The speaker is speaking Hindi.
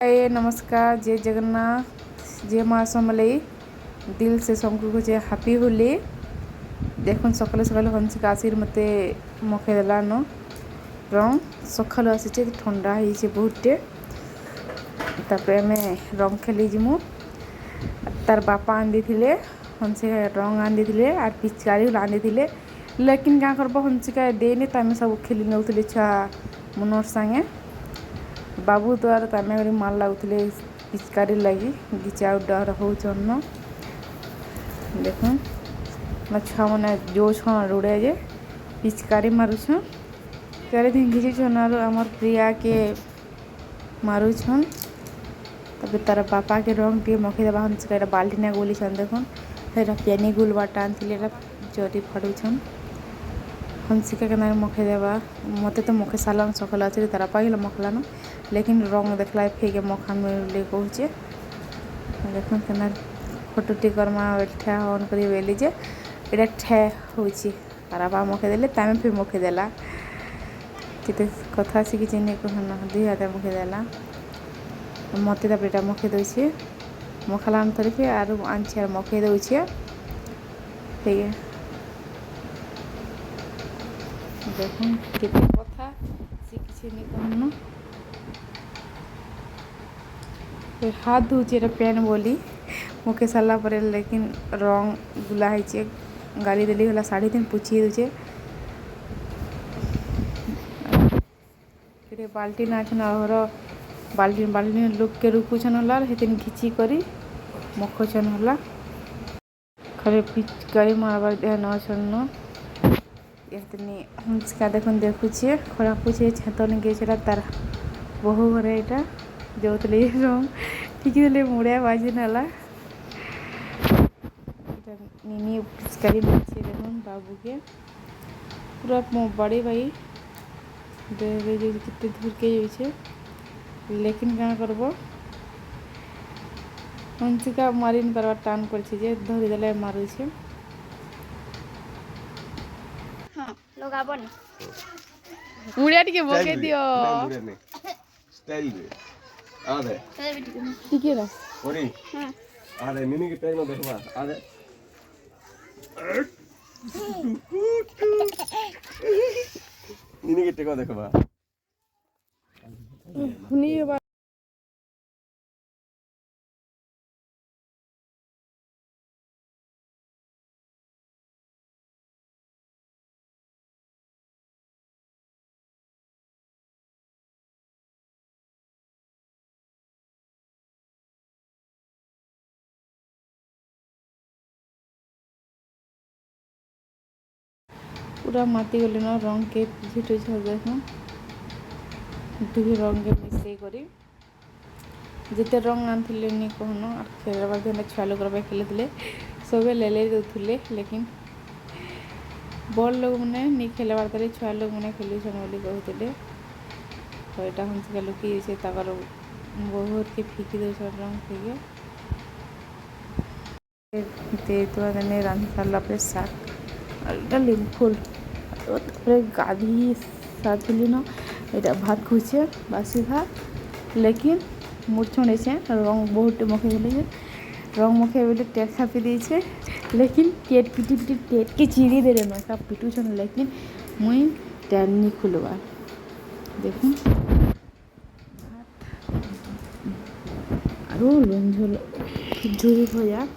नमस्कार, जय जगन्नाथ, जय माँ समलई। दिल से सबको कहे हापी होली। देखुन सकाल सकाल हंसिका आसिर मत मखैदेला न रंग सकाल आसी ठंडा हो बहुते। तापर आम रंग खेली जिमु। तार बापा आनी थे हंसिका रंग आनी थे और पिचकारी आनी थे, लेकिन क्या करब हंसिका देनी तो आम सब खेली नौ छुआ मनोर सांगे। बाबू द्वारा तो आम मार लगुले पिचकारी लगी गिचा डर होन। देख छुआ मैंने जो छन रुड़े जे पिचकारी मारुछन करे दिन घिचुन और आमर प्रिया के मारुछन। तब तार बापा के रंग टे मखी देवा हंसिका बाल्टी ना गोली छन। देखुन पेनी गुलवा टान जरी फाड़ुछन हंसिका के ना मखई देवा मत तो मखई सारा सकाल अच्छे तार पाई मखलान, लेकिन रंग देखला फेके मखा मिले कहे। देख के फोटो टी करमा ठा ऑन कर बेली जे ये ठे हो तार बा मखईदेले तमें फिर मखईदेला कितने कथा शिखी नहीं कहना दुई हाथ मखईदेला मत ये मखई दे मखलान थोड़ी आर आनी मखई दे। देख कितने कथा शिखी नहीं कहना हाथ धोचे पेन बोली मुखे सारा पर, लेकिन रंग गुला है गाली देली गला साड़ी दिन पुछी दूचे बाल्टी ना और बाल्टी बाल्टी लोक के रुकुछन होला हेतिन घिची करी मखछन होला खरे पिचकारी मारबार ध्यान अछन एतनी हंसिका देखुन देखुछे खरा पूछे छेतन गेछरा तार बहु घरे एटा जोतले रंग ठीक देले मुड़िया बाजी नाला निनी पिचकारी मारछे। देखुन बाबू के पूरा मो बड़े भाई कितने दूर के जाइए, लेकिन क्या करब हंसिका मारी नहीं पार टान कर धरीदे मारुछे। मुड़िया टिके बके दियो स्टाइल रे आदे टिके रा ओरी आदे निनी के टाइम में देखबा आदे निनी के टेको देखबा हुनी बा पूरा माती गले न रंग के झिटो देख दुही रंग के मिसई करी जिते रंग आनी नहीं कहन और खेलबार दिन छुआ लोग खेलुले सब ले दूसरे, लेकिन बड़ लोग मैंने नहीं खेलबार तरह छुआ लोग मैंने खेलुन बोली कहते। तो यहाँ हंसिका लुकी बहुत के फिकी दौन रंग फेंके तो रांधि सारापर शाक लिम फुल गाधी साथी न यहाँ भात खुचे बासी भात, लेकिन मुरछड़े रंग बहुत मखई रंग मखई बोले टेट खापी दे, लेकिन टेट पिटी पिटी टेट के चिड़ी दे रहे सब पिटुन, लेकिन मुई टेट नहीं खुलवा। देख भात और झोल झुरी भजा